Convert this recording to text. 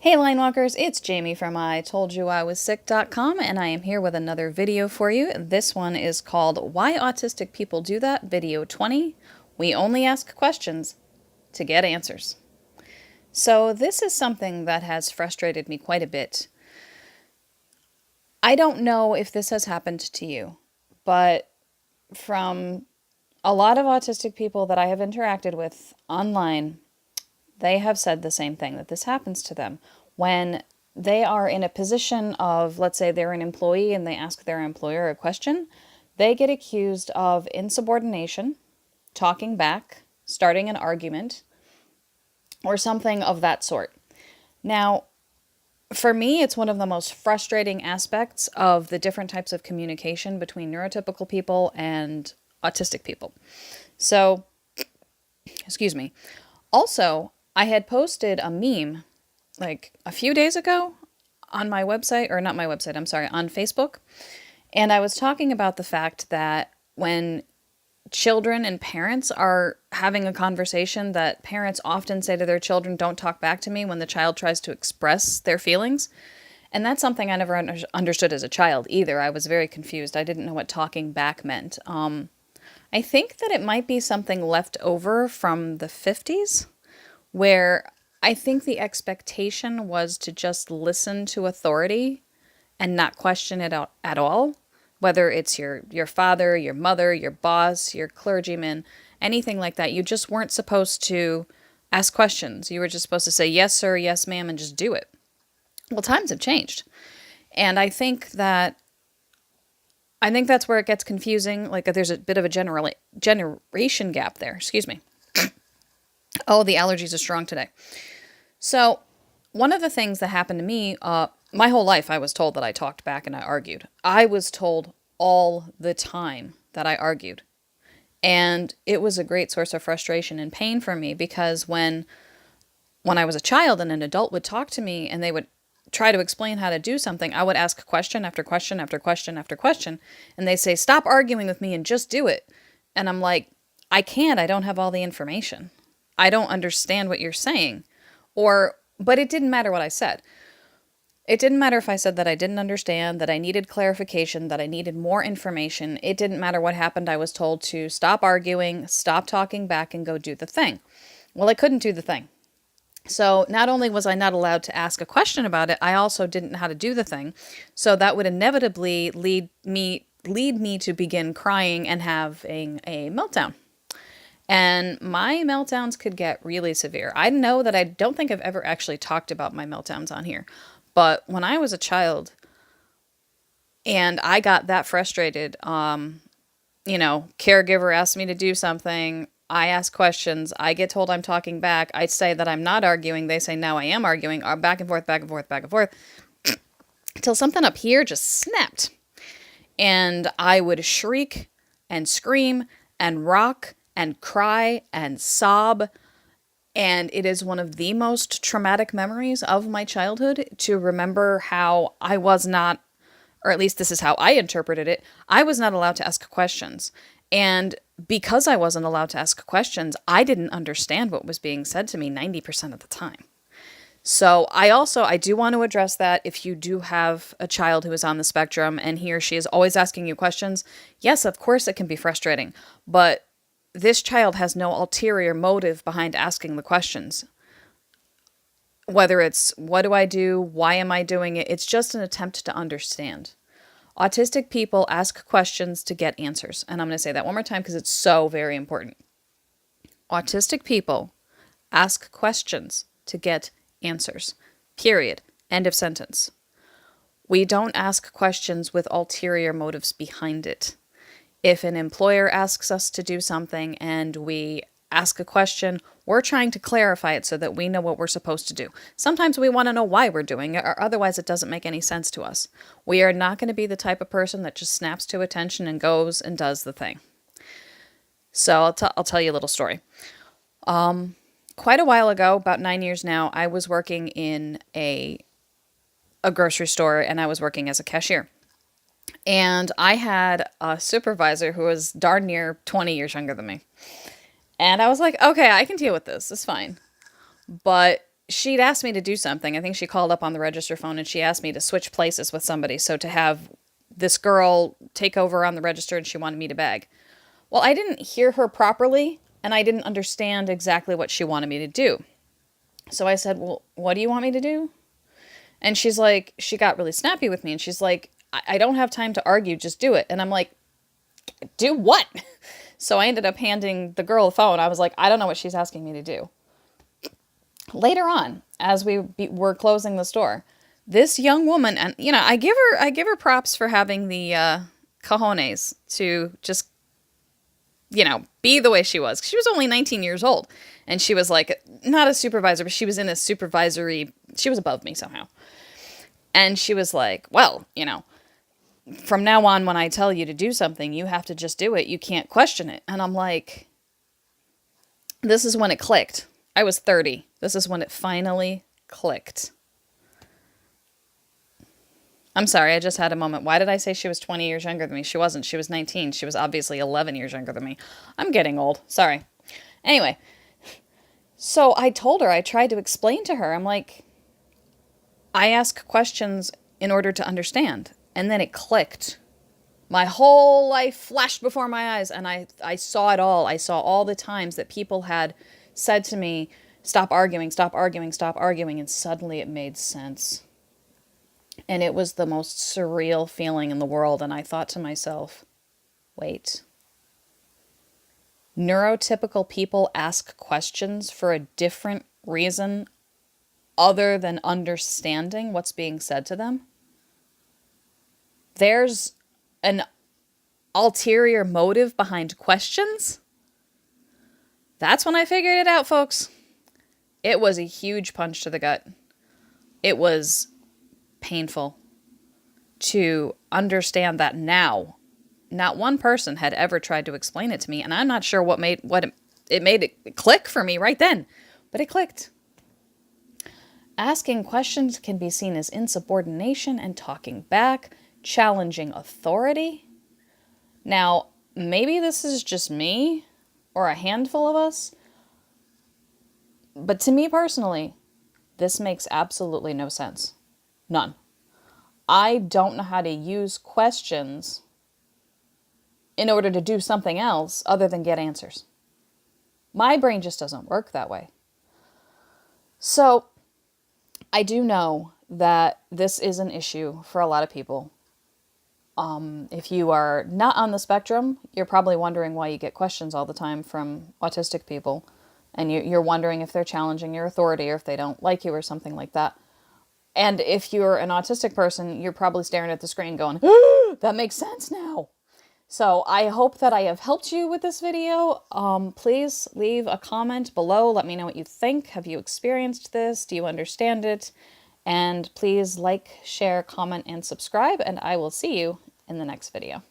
Hey Linewalkers, it's Jamie from IToldYouIWasSick.com, and I am here with another video for you. This one is called Why Autistic People Do That, Video 20. We only ask questions to get answers. So this is something that has frustrated me quite a bit. I don't know if this has happened to you, but from a lot of autistic people that I have interacted with online, they have said the same thing, that this happens to them when they are in a position of, let's say they're an employee and they ask their employer a question, they get accused of insubordination, talking back, starting an argument, or something of that sort. Now, for me, it's one of the most frustrating aspects of the different types of communication between neurotypical people and autistic people. So, excuse me. Also, I had posted a meme like a few days ago on my website, or not my website, I'm sorry, on Facebook. And I was talking about the fact that when children and parents are having a conversation, that parents often say to their children, "Don't talk back to me," when the child tries to express their feelings. And that's something I never understood as a child either. I was very confused. I didn't know what talking back meant. I think that it might be something left over from the 50s, where I think the expectation was to just listen to authority and not question it out at all, whether it's your father, your mother, your boss, your clergyman, anything like that. You just weren't supposed to ask questions. You were just supposed to say, "Yes, sir," "Yes, ma'am," and just do it. Well, times have changed. And I think that's where it gets confusing. Like there's a bit of a generation gap there. Excuse me. Oh, the allergies are strong today. So one of the things that happened to me, my whole life I was told that I talked back and I argued. I was told all the time that I argued. And it was a great source of frustration and pain for me, because when I was a child and an adult would talk to me and they would try to explain how to do something, I would ask question after question after question after question. And they say, "Stop arguing with me and just do it." And I'm like, I can't. I don't have all the information. I don't understand what you're saying. But it didn't matter what I said. It didn't matter if I said that I didn't understand, that I needed clarification, that I needed more information. It didn't matter what happened. I was told to stop arguing, stop talking back, and go do the thing. Well, I couldn't do the thing. So not only was I not allowed to ask a question about it, I also didn't know how to do the thing. So that would inevitably lead me to begin crying and having a meltdown. And my meltdowns could get really severe. I know that I don't think I've ever actually talked about my meltdowns on here. But when I was a child and I got that frustrated, caregiver asked me to do something, I ask questions, I get told I'm talking back, I say that I'm not arguing, they say now I am arguing, back and forth, back and forth, back and forth, until something up here just snapped. And I would shriek and scream and rock and cry and sob. And it is one of the most traumatic memories of my childhood to remember how I was not, or at least this is how I interpreted it, I was not allowed to ask questions. And because I wasn't allowed to ask questions, I didn't understand what was being said to me 90% of the time. So I do want to address that. If you do have a child who is on the spectrum and he or she is always asking you questions, yes, of course it can be frustrating, but this child has no ulterior motive behind asking the questions. Whether it's, what do I do? Why am I doing it? It's just an attempt to understand. Autistic people ask questions to get answers. And I'm going to say that one more time because it's so very important. Autistic people ask questions to get answers. Period. End of sentence. We don't ask questions with ulterior motives behind it. If an employer asks us to do something and we ask a question, we're trying to clarify it so that we know what we're supposed to do. Sometimes we want to know why we're doing it, or otherwise it doesn't make any sense to us. We are not going to be the type of person that just snaps to attention and goes and does the thing. So I'll tell you a little story. Quite a while ago, about 9 years now, I was working in a grocery store, and I was working as a cashier. And I had a supervisor who was darn near 20 years younger than me. And I was like, okay, I can deal with this. It's fine. But she'd asked me to do something. I think she called up on the register phone and she asked me to switch places with somebody. So to have this girl take over on the register, and she wanted me to bag. Well, I didn't hear her properly, and I didn't understand exactly what she wanted me to do. So I said, well, what do you want me to do? And she's like, she got really snappy with me, and she's like, I don't have time to argue, just do it. And I'm like, do what? So I ended up handing the girl the phone. I was like, I don't know what she's asking me to do. Later on, as we were closing the store, this young woman, and you know, I give her props for having the cojones to just, you know, be the way she was. She was only 19 years old, and she was like not a supervisor, but she was in a supervisory. She was above me somehow, and she was like, well, you know, from now on, when I tell you to do something, you have to just do it. You can't question it. And I'm like, this is when it clicked. I was 30. This is when it finally clicked. I'm sorry, I just had a moment. Why did I say she was 20 years younger than me? She wasn't. She was 19. She was obviously 11 years younger than me. I'm getting old. Sorry. Anyway, so I told her, I tried to explain to her. I'm like, I ask questions in order to understand. And then it clicked. My whole life flashed before my eyes, and I saw it all. I saw all the times that people had said to me, stop arguing, stop arguing, stop arguing, and suddenly it made sense. And it was the most surreal feeling in the world, and I thought to myself, wait. Neurotypical people ask questions for a different reason other than understanding what's being said to them? There's an ulterior motive behind questions? That's when I figured it out, folks. It was a huge punch to the gut. It was painful to understand that now. Not one person had ever tried to explain it to me, and I'm not sure what made it click for me right then, but it clicked. Asking questions can be seen as insubordination and talking back, challenging authority. Now, maybe this is just me or a handful of us, but to me personally, this makes absolutely no sense. None. I don't know how to use questions in order to do something else other than get answers. My brain just doesn't work that way. So, I do know that this is an issue for a lot of people. If you are not on the spectrum, you're probably wondering why you get questions all the time from autistic people. And you're wondering if they're challenging your authority or if they don't like you or something like that. And if you're an autistic person, you're probably staring at the screen going, oh, that makes sense now. So I hope that I have helped you with this video. Please leave a comment below. Let me know what you think. Have you experienced this? Do you understand it? And please like, share, comment, and subscribe. And I will see you in the next video.